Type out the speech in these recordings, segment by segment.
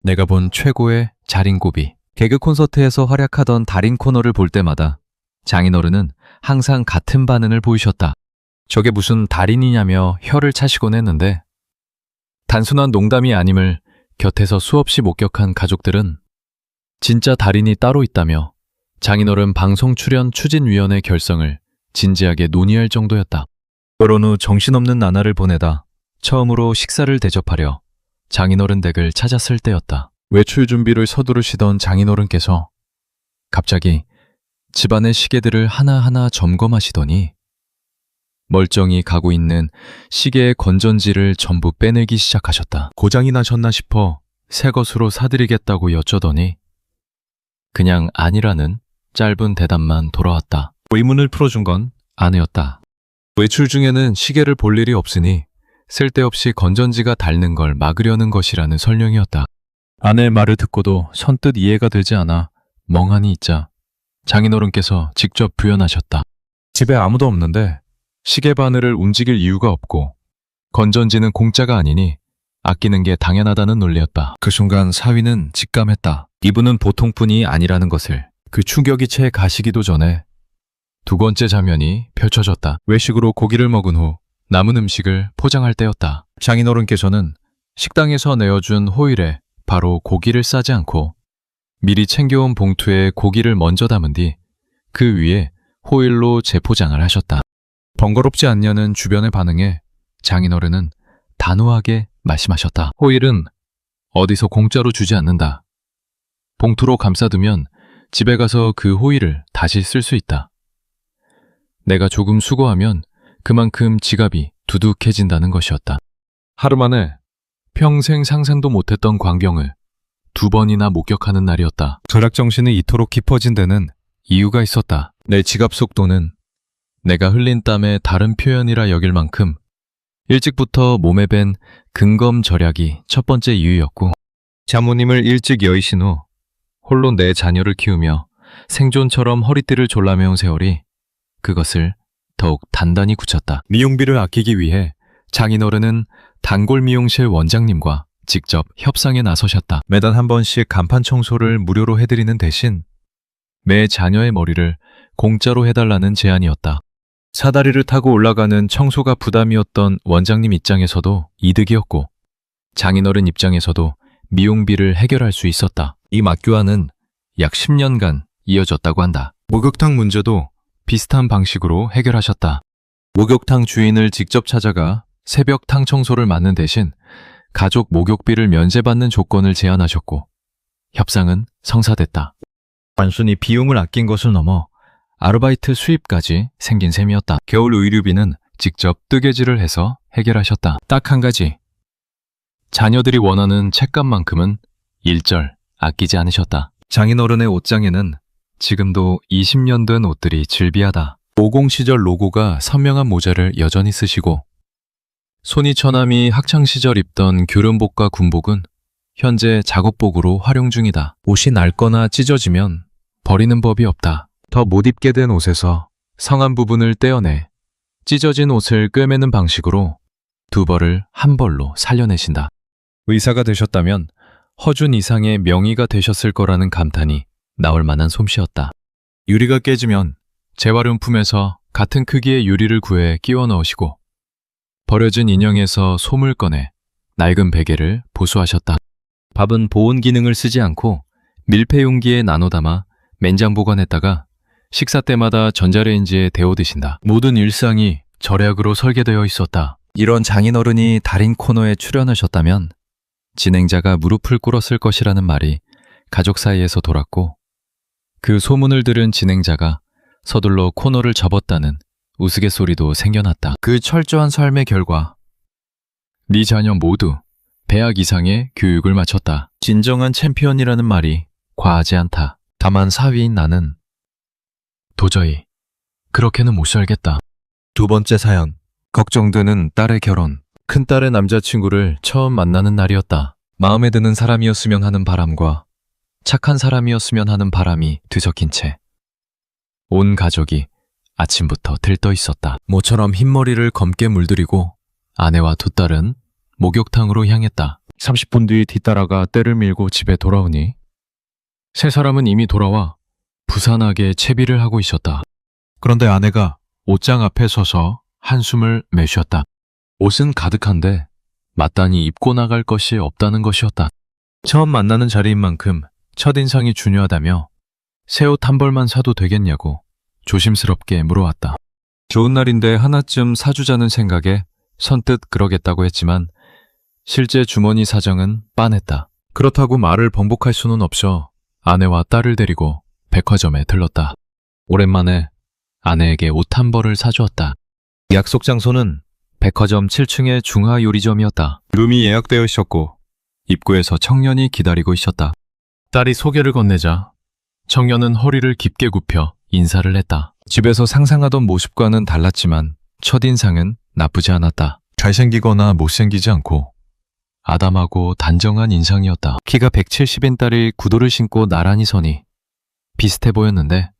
내가 본 최고의 자린고비. 개그 콘서트에서 활약하던 달인 코너를 볼 때마다 장인어른은 항상 같은 반응을 보이셨다. 저게 무슨 달인이냐며 혀를 차시곤 했는데 단순한 농담이 아님을 곁에서 수없이 목격한 가족들은 진짜 달인이 따로 있다며 장인어른 방송 출연 추진위원회 결성을 진지하게 논의할 정도였다. 결혼 후 정신없는 나날을 보내다 처음으로 식사를 대접하려 장인어른 댁을 찾았을 때였다. 외출 준비를 서두르시던 장인어른께서 갑자기 집안의 시계들을 하나하나 점검하시더니 멀쩡히 가고 있는 시계의 건전지를 전부 빼내기 시작하셨다. 고장이 나셨나 싶어 새 것으로 사드리겠다고 여쭤더니 그냥 아니라는 짧은 대답만 돌아왔다. 의문을 풀어준 건 아내였다. 외출 중에는 시계를 볼 일이 없으니 쓸데없이 건전지가 닳는 걸 막으려는 것이라는 설명이었다. 아내의 말을 듣고도 선뜻 이해가 되지 않아 멍하니 있자 장인어른께서 직접 부연하셨다. 집에 아무도 없는데 시계 바늘을 움직일 이유가 없고 건전지는 공짜가 아니니 아끼는 게 당연하다는 논리였다. 그 순간 사위는 직감했다. 이분은 보통뿐이 아니라는 것을. 그 충격이 채 가시기도 전에 두 번째 장면이 펼쳐졌다. 외식으로 고기를 먹은 후 남은 음식을 포장할 때였다. 장인어른께서는 식당에서 내어준 호일에 바로 고기를 싸지 않고 미리 챙겨온 봉투에 고기를 먼저 담은 뒤 그 위에 호일로 재포장을 하셨다. 번거롭지 않냐는 주변의 반응에 장인어른은 단호하게 말씀하셨다. 호일은 어디서 공짜로 주지 않는다. 봉투로 감싸두면 집에 가서 그 호일을 다시 쓸 수 있다. 내가 조금 수고하면 그만큼 지갑이 두둑해진다는 것이었다. 하루 만에 평생 상상도 못했던 광경을 두 번이나 목격하는 날이었다. 절약정신이 이토록 깊어진 데는 이유가 있었다. 내 지갑 속 돈은 내가 흘린 땀의 다른 표현이라 여길 만큼 일찍부터 몸에 밴 근검 절약이 첫 번째 이유였고 장모님을 일찍 여의신 후 홀로 내 자녀를 키우며 생존처럼 허리띠를 졸라매온 세월이 그것을 더욱 단단히 굳혔다. 미용비를 아끼기 위해 장인어른은 단골 미용실 원장님과 직접 협상에 나서셨다. 매달 한 번씩 간판 청소를 무료로 해드리는 대신 매 자녀의 머리를 공짜로 해달라는 제안이었다. 사다리를 타고 올라가는 청소가 부담이었던 원장님 입장에서도 이득이었고 장인어른 입장에서도 미용비를 해결할 수 있었다. 이 맞교환은 약 10년간 이어졌다고 한다. 목욕탕 문제도 비슷한 방식으로 해결하셨다. 목욕탕 주인을 직접 찾아가 새벽 탕 청소를 맡는 대신 가족 목욕비를 면제받는 조건을 제안하셨고 협상은 성사됐다. 단순히 비용을 아낀 것을 넘어 아르바이트 수입까지 생긴 셈이었다. 겨울 의류비는 직접 뜨개질을 해서 해결하셨다. 딱 한 가지. 자녀들이 원하는 책값만큼은 일절 아끼지 않으셨다. 장인어른의 옷장에는 지금도 20년 된 옷들이 즐비하다. 50 시절 로고가 선명한 모자를 여전히 쓰시고 손이 처남이 학창시절 입던 교련복과 군복은 현재 작업복으로 활용 중이다. 옷이 낡거나 찢어지면 버리는 법이 없다. 더 못 입게 된 옷에서 성한 부분을 떼어내 찢어진 옷을 꿰매는 방식으로 두 벌을 한 벌로 살려내신다. 의사가 되셨다면 허준 이상의 명의가 되셨을 거라는 감탄이 나올 만한 솜씨였다. 유리가 깨지면 재활용품에서 같은 크기의 유리를 구해 끼워 넣으시고 버려진 인형에서 솜을 꺼내 낡은 베개를 보수하셨다. 밥은 보온 기능을 쓰지 않고 밀폐 용기에 나눠 담아 맨장 보관했다가 식사 때마다 전자레인지에 데워 드신다. 모든 일상이 절약으로 설계되어 있었다. 이런 장인어른이 달인 코너에 출연하셨다면 진행자가 무릎을 꿇었을 것이라는 말이 가족 사이에서 돌았고 그 소문을 들은 진행자가 서둘러 코너를 접었다는 우스갯소리도 생겨났다. 그 철저한 삶의 결과 네 자녀 모두 대학 이상의 교육을 마쳤다. 진정한 챔피언이라는 말이 과하지 않다. 다만 사위인 나는 도저히 그렇게는 못 살겠다. 두 번째 사연. 걱정되는 딸의 결혼. 큰딸의 남자친구를 처음 만나는 날이었다. 마음에 드는 사람이었으면 하는 바람과 착한 사람이었으면 하는 바람이 뒤섞인 채 온 가족이 아침부터 들떠 있었다. 모처럼 흰머리를 검게 물들이고 아내와 두 딸은 목욕탕으로 향했다. 30분 뒤 뒤따라가 떼를 밀고 집에 돌아오니 세 사람은 이미 돌아와 부산하게 채비를 하고 있었다. 그런데 아내가 옷장 앞에 서서 한숨을 내쉬었다. 옷은 가득한데 마땅히 입고 나갈 것이 없다는 것이었다. 처음 만나는 자리인 만큼 첫인상이 중요하다며 새 옷 한 벌만 사도 되겠냐고 조심스럽게 물어왔다. 좋은 날인데 하나쯤 사주자는 생각에 선뜻 그러겠다고 했지만 실제 주머니 사정은 빤했다. 그렇다고 말을 번복할 수는 없어 아내와 딸을 데리고 백화점에 들렀다. 오랜만에 아내에게 옷 한 벌을 사주었다. 약속 장소는 백화점 7층의 중화 요리점이었다. 룸이 예약되어 있었고 입구에서 청년이 기다리고 있었다. 딸이 소개를 건네자 청년은 허리를 깊게 굽혀 인사를 했다. 집에서 상상하던 모습과는 달랐지만 첫인상은 나쁘지 않았다. 잘생기거나 못생기지 않고 아담하고 단정한 인상이었다. 키가 170인 딸이 구두를 신고 나란히 서니 비슷해 보였는데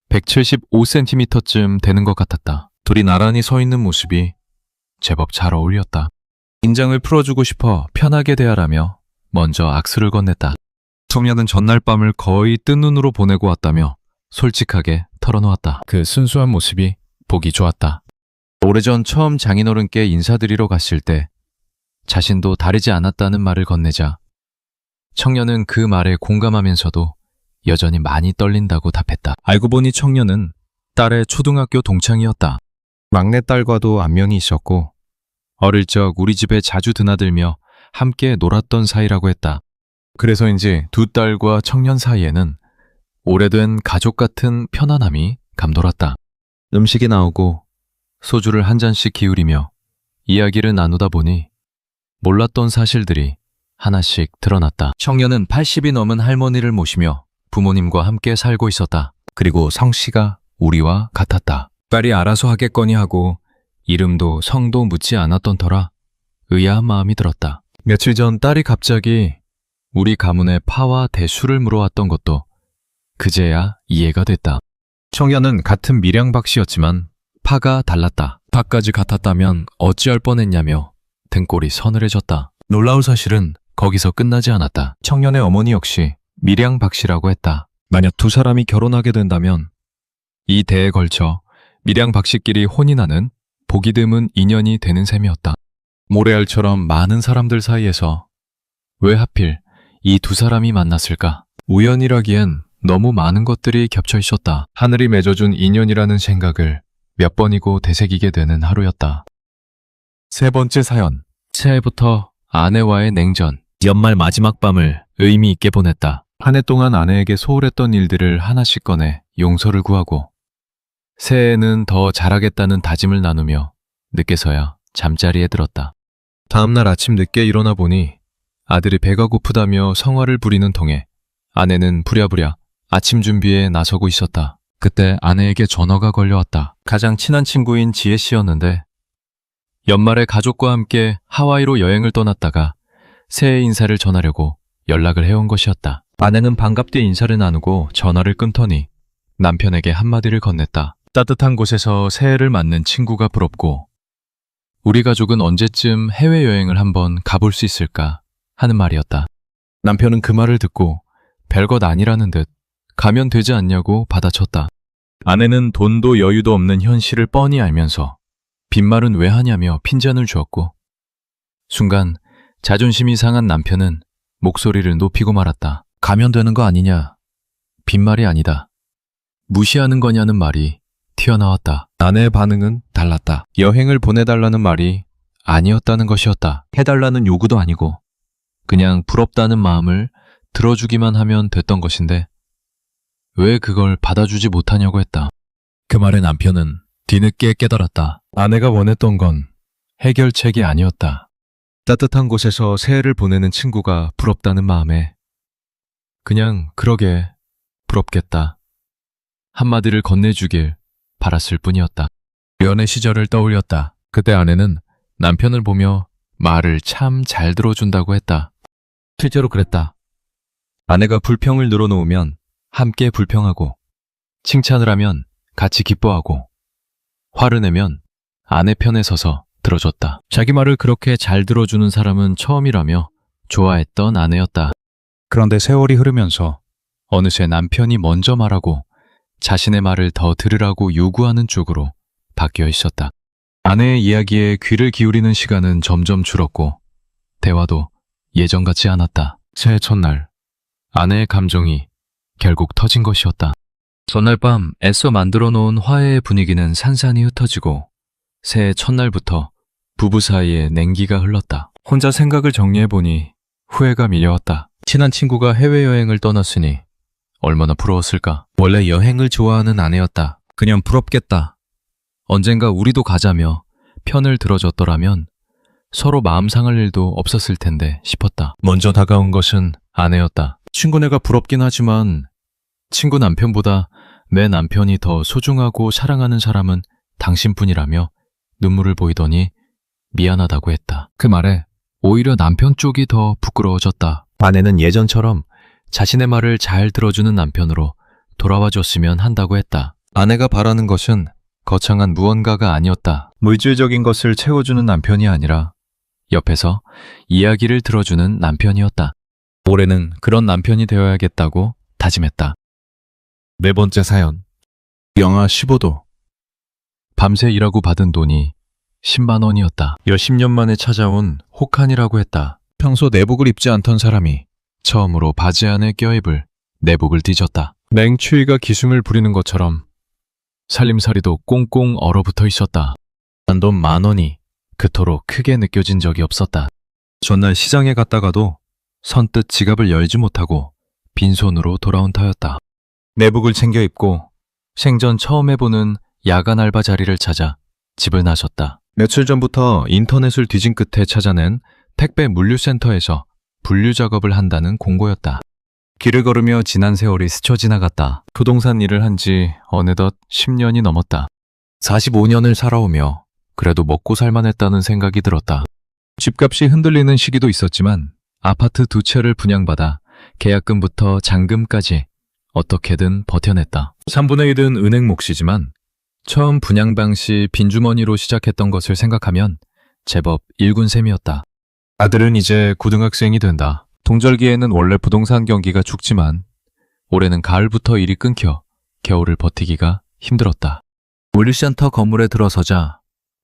175cm쯤 되는 것 같았다. 둘이 나란히 서 있는 모습이 제법 잘 어울렸다. 인장을 풀어주고 싶어 편하게 대하라며 먼저 악수를 건넸다. 청년은 전날 밤을 거의 뜬 눈으로 보내고 왔다며 솔직하게 털어놓았다. 그 순수한 모습이 보기 좋았다. 오래전 처음 장인어른께 인사드리러 갔을 때 자신도 다르지 않았다는 말을 건네자 청년은 그 말에 공감하면서도 여전히 많이 떨린다고 답했다. 알고 보니 청년은 딸의 초등학교 동창이었다. 막내딸과도 안면이 있었고 어릴 적 우리 집에 자주 드나들며 함께 놀았던 사이라고 했다. 그래서인지 두 딸과 청년 사이에는 오래된 가족 같은 편안함이 감돌았다. 음식이 나오고 소주를 한 잔씩 기울이며 이야기를 나누다 보니 몰랐던 사실들이 하나씩 드러났다. 청년은 80이 넘은 할머니를 모시며 부모님과 함께 살고 있었다. 그리고 성씨가 우리와 같았다. 딸이 알아서 하겠거니 하고 이름도 성도 묻지 않았던 터라 의아한 마음이 들었다. 며칠 전 딸이 갑자기 우리 가문의 파와 대수를 물어왔던 것도 그제야 이해가 됐다. 청년은 같은 밀양박씨였지만 파가 달랐다. 파까지 같았다면 어찌할 뻔했냐며 등골이 서늘해졌다. 놀라운 사실은 거기서 끝나지 않았다. 청년의 어머니 역시 밀양박씨라고 했다. 만약 두 사람이 결혼하게 된다면 이 대에 걸쳐 밀양박씨끼리 혼이 나는 보기 드문 인연이 되는 셈이었다. 모래알처럼 많은 사람들 사이에서 왜 하필 이 두 사람이 만났을까? 우연이라기엔 너무 많은 것들이 겹쳐 있었다. 하늘이 맺어준 인연이라는 생각을 몇 번이고 되새기게 되는 하루였다. 세 번째 사연. 새해부터 아내와의 냉전. 연말 마지막 밤을 의미 있게 보냈다. 한 해 동안 아내에게 소홀했던 일들을 하나씩 꺼내 용서를 구하고 새해에는 더 잘하겠다는 다짐을 나누며 늦게서야 잠자리에 들었다. 다음날 아침 늦게 일어나 보니 아들이 배가 고프다며 성화를 부리는 통에 아내는 부랴부랴 아침 준비에 나서고 있었다. 그때 아내에게 전화가 걸려왔다. 가장 친한 친구인 지혜 씨였는데 연말에 가족과 함께 하와이로 여행을 떠났다가 새해 인사를 전하려고 연락을 해온 것이었다. 아내는 반갑게 인사를 나누고 전화를 끊더니 남편에게 한마디를 건넸다. 따뜻한 곳에서 새해를 맞는 친구가 부럽고 우리 가족은 언제쯤 해외여행을 한번 가볼 수 있을까 하는 말이었다. 남편은 그 말을 듣고 별것 아니라는 듯 가면 되지 않냐고 받아쳤다. 아내는 돈도 여유도 없는 현실을 뻔히 알면서 빈말은 왜 하냐며 핀잔을 주었고 순간 자존심이 상한 남편은 목소리를 높이고 말았다. 가면 되는 거 아니냐. 빈말이 아니다. 무시하는 거냐는 말이 튀어나왔다. 아내의 반응은 달랐다. 여행을 보내달라는 말이 아니었다는 것이었다. 해달라는 요구도 아니고 그냥 부럽다는 마음을 들어주기만 하면 됐던 것인데 왜 그걸 받아주지 못하냐고 했다. 그 말에 남편은 뒤늦게 깨달았다. 아내가 원했던 건 해결책이 아니었다. 따뜻한 곳에서 새해를 보내는 친구가 부럽다는 마음에 그냥 그러게 부럽겠다. 한마디를 건네주길 바랐을 뿐이었다. 연애 시절을 떠올렸다. 그때 아내는 남편을 보며 말을 참 잘 들어준다고 했다. 실제로 그랬다. 아내가 불평을 늘어놓으면 함께 불평하고 칭찬을 하면 같이 기뻐하고 화를 내면 아내 편에 서서 들어줬다. 자기 말을 그렇게 잘 들어주는 사람은 처음이라며 좋아했던 아내였다. 그런데 세월이 흐르면서 어느새 남편이 먼저 말하고 자신의 말을 더 들으라고 요구하는 쪽으로 바뀌어 있었다. 아내의 이야기에 귀를 기울이는 시간은 점점 줄었고 대화도 예전 같지 않았다. 새해 첫날, 아내의 감정이 결국 터진 것이었다. 전날 밤 애써 만들어 놓은 화해의 분위기는 산산이 흩어지고 새해 첫날부터 부부 사이에 냉기가 흘렀다. 혼자 생각을 정리해보니 후회가 밀려왔다. 친한 친구가 해외여행을 떠났으니 얼마나 부러웠을까. 원래 여행을 좋아하는 아내였다. 그냥 부럽겠다. 언젠가 우리도 가자며 편을 들어줬더라면 서로 마음 상할 일도 없었을 텐데 싶었다. 먼저 다가온 것은 아내였다. 친구네가 부럽긴 하지만 친구 남편보다 내 남편이 더 소중하고 사랑하는 사람은 당신뿐이라며 눈물을 보이더니 미안하다고 했다. 그 말에 오히려 남편 쪽이 더 부끄러워졌다. 아내는 예전처럼 자신의 말을 잘 들어주는 남편으로 돌아와 줬으면 한다고 했다. 아내가 바라는 것은 거창한 무언가가 아니었다. 물질적인 것을 채워주는 남편이 아니라 옆에서 이야기를 들어주는 남편이었다. 올해는 그런 남편이 되어야겠다고 다짐했다. 네 번째 사연. 영하 15도. 밤새 일하고 받은 돈이 10만 원이었다. 몇십 년 만에 찾아온 혹한이라고 했다. 평소 내복을 입지 않던 사람이 처음으로 바지 안에 껴입을 내복을 뒤졌다. 맹추위가 기승을 부리는 것처럼 살림살이도 꽁꽁 얼어붙어 있었다. 단돈 10,000원이 그토록 크게 느껴진 적이 없었다. 전날 시장에 갔다가도 선뜻 지갑을 열지 못하고 빈손으로 돌아온 터였다. 내복을 챙겨 입고 생전 처음 해보는 야간 알바 자리를 찾아 집을 나섰다. 며칠 전부터 인터넷을 뒤진 끝에 찾아낸 택배 물류센터에서 분류 작업을 한다는 공고였다. 길을 걸으며 지난 세월이 스쳐 지나갔다. 부동산 일을 한 지 어느덧 10년이 넘었다. 45년을 살아오며 그래도 먹고 살만했다는 생각이 들었다. 집값이 흔들리는 시기도 있었지만 아파트 2채를 분양받아 계약금부터 잔금까지 어떻게든 버텨냈다. 3분의 1은 은행 몫이지만 처음 분양방 시 빈주머니로 시작했던 것을 생각하면 제법 일군 셈이었다. 아들은 이제 고등학생이 된다. 동절기에는 원래 부동산 경기가 죽지만 올해는 가을부터 일이 끊겨 겨울을 버티기가 힘들었다. 물류센터 건물에 들어서자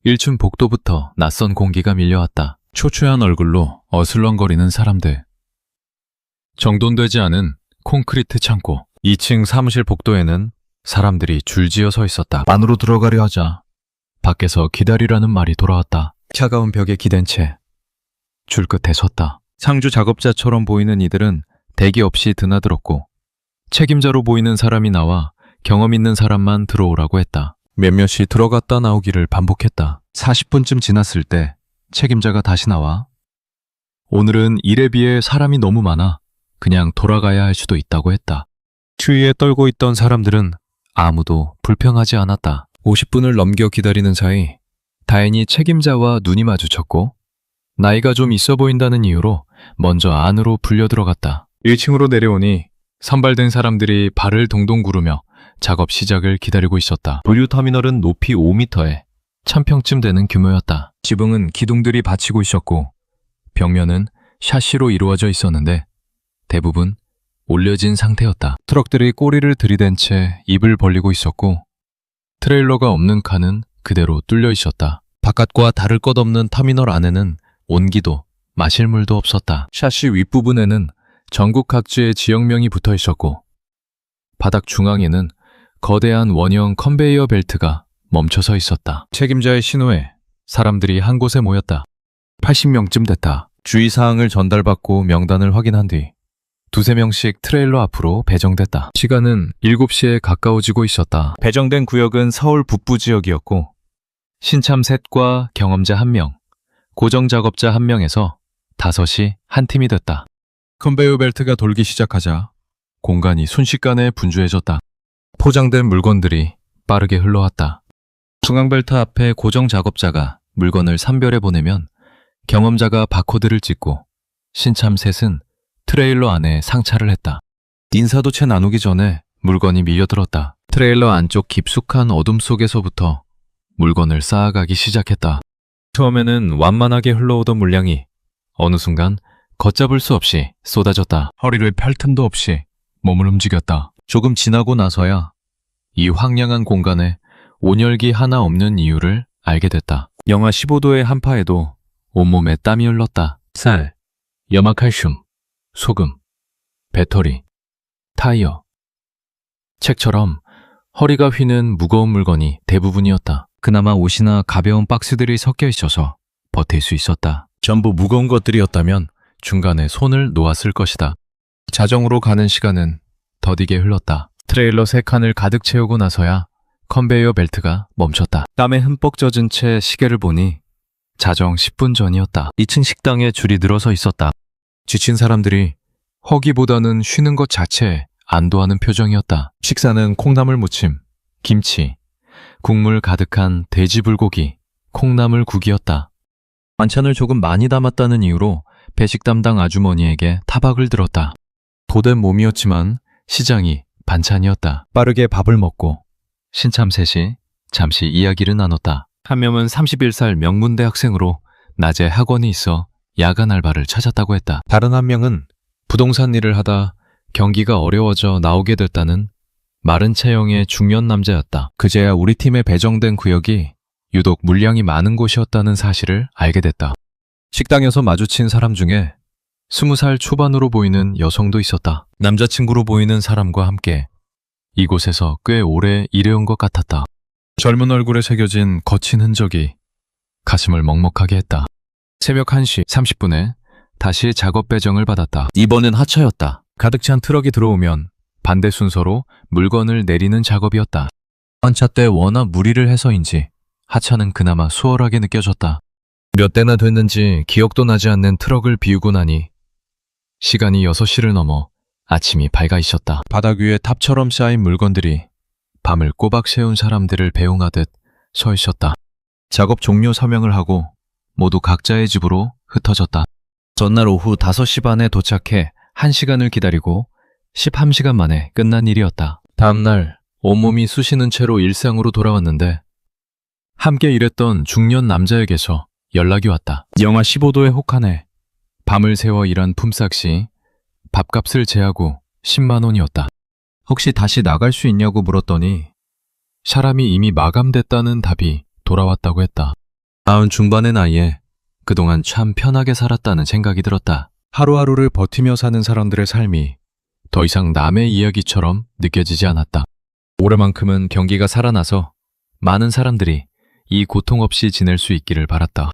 1층 복도부터 낯선 공기가 밀려왔다. 초췌한 얼굴로 어슬렁거리는 사람들. 정돈되지 않은 콘크리트 창고. 2층 사무실 복도에는 사람들이 줄지어 서 있었다. 안으로 들어가려 하자 밖에서 기다리라는 말이 돌아왔다. 차가운 벽에 기댄 채 줄 끝에 섰다. 상주 작업자처럼 보이는 이들은 대기 없이 드나들었고 책임자로 보이는 사람이 나와 경험 있는 사람만 들어오라고 했다. 몇몇이 들어갔다 나오기를 반복했다. 40분쯤 지났을 때 책임자가 다시 나와 오늘은 일에 비해 사람이 너무 많아 그냥 돌아가야 할 수도 있다고 했다. 추위에 떨고 있던 사람들은 아무도 불평하지 않았다. 50분을 넘겨 기다리는 사이 다행히 책임자와 눈이 마주쳤고 나이가 좀 있어 보인다는 이유로 먼저 안으로 불려 들어갔다. 1층으로 내려오니 선발된 사람들이 발을 동동 구르며 작업 시작을 기다리고 있었다. 분류터미널은 높이 5m에 1000평쯤 되는 규모였다. 지붕은 기둥들이 받치고 있었고 벽면은 샤시로 이루어져 있었는데 대부분 올려진 상태였다. 트럭들이 꼬리를 들이댄 채 입을 벌리고 있었고 트레일러가 없는 칸은 그대로 뚫려 있었다. 바깥과 다를 것 없는 터미널 안에는 온기도 마실 물도 없었다. 샤시 윗부분에는 전국 각지의 지역명이 붙어 있었고 바닥 중앙에는 거대한 원형 컨베이어 벨트가 멈춰서 있었다. 책임자의 신호에 사람들이 한 곳에 모였다. 80명쯤 됐다. 주의사항을 전달받고 명단을 확인한 뒤 두세 명씩 트레일러 앞으로 배정됐다. 시간은 7시에 가까워지고 있었다. 배정된 구역은 서울 북부 지역이었고 신참 셋과 경험자 1명, 고정 작업자 1명에서 5이 한 팀이 됐다. 컨베이어 벨트가 돌기 시작하자 공간이 순식간에 분주해졌다. 포장된 물건들이 빠르게 흘러왔다. 중앙 벨트 앞에 고정 작업자가 물건을 선별해 보내면 경험자가 바코드를 찍고 신참 셋은 트레일러 안에 상차를 했다. 인사도 채 나누기 전에 물건이 밀려들었다. 트레일러 안쪽 깊숙한 어둠 속에서부터 물건을 쌓아가기 시작했다. 처음에는 완만하게 흘러오던 물량이 어느 순간 걷잡을 수 없이 쏟아졌다. 허리를 펼 틈도 없이 몸을 움직였다. 조금 지나고 나서야 이 황량한 공간에 온열기 하나 없는 이유를 알게 됐다. 영하 15도의 한파에도 온몸에 땀이 흘렀다. 쌀, 염화칼슘, 소금, 배터리, 타이어. 책처럼 허리가 휘는 무거운 물건이 대부분이었다. 그나마 옷이나 가벼운 박스들이 섞여 있어서 버틸 수 있었다. 전부 무거운 것들이었다면 중간에 손을 놓았을 것이다. 자정으로 가는 시간은 더디게 흘렀다. 트레일러 3칸을 가득 채우고 나서야 컨베이어 벨트가 멈췄다. 땀에 흠뻑 젖은 채 시계를 보니 자정 10분 전이었다. 2층 식당에 줄이 늘어서 있었다. 지친 사람들이 허기보다는 쉬는 것 자체에 안도하는 표정이었다. 식사는 콩나물 무침, 김치, 국물 가득한 돼지 불고기, 콩나물국이었다. 반찬을 조금 많이 담았다는 이유로 배식 담당 아주머니에게 타박을 들었다. 도된 몸이었지만 시장이 반찬이었다. 빠르게 밥을 먹고 신참 셋이 잠시 이야기를 나눴다. 한 명은 31살 명문대 학생으로 낮에 학원이 있어 야간 알바를 찾았다고 했다. 다른 한 명은 부동산 일을 하다 경기가 어려워져 나오게 됐다는 마른 체형의 중년 남자였다. 그제야 우리 팀에 배정된 구역이 유독 물량이 많은 곳이었다는 사실을 알게 됐다. 식당에서 마주친 사람 중에 20살 초반으로 보이는 여성도 있었다. 남자친구로 보이는 사람과 함께 이곳에서 꽤 오래 일해온 것 같았다. 젊은 얼굴에 새겨진 거친 흔적이 가슴을 먹먹하게 했다. 새벽 1시 30분에 다시 작업 배정을 받았다. 이번엔 하차였다. 가득 찬 트럭이 들어오면 반대 순서로 물건을 내리는 작업이었다. 한차 때 워낙 무리를 해서인지 하차는 그나마 수월하게 느껴졌다. 몇 대나 됐는지 기억도 나지 않는 트럭을 비우고 나니 시간이 6시를 넘어 아침이 밝아 있었다. 바닥 위에 탑처럼 쌓인 물건들이 밤을 꼬박 새운 사람들을 배웅하듯 서 있었다. 작업 종료 서명을 하고 모두 각자의 집으로 흩어졌다. 전날 오후 5시 반에 도착해 1시간을 기다리고 13시간 만에 끝난 일이었다. 다음날 온몸이 쑤시는 채로 일상으로 돌아왔는데 함께 일했던 중년 남자에게서 연락이 왔다. 영하 15도의 혹한에 밤을 새워 일한 품삯이 밥값을 제하고 10만 원이었다. 혹시 다시 나갈 수 있냐고 물었더니 사람이 이미 마감됐다는 답이 돌아왔다고 했다. 40 중반의 나이에 그동안 참 편하게 살았다는 생각이 들었다. 하루하루를 버티며 사는 사람들의 삶이 더 이상 남의 이야기처럼 느껴지지 않았다. 올해만큼은 경기가 살아나서 많은 사람들이 이 고통 없이 지낼 수 있기를 바랐다.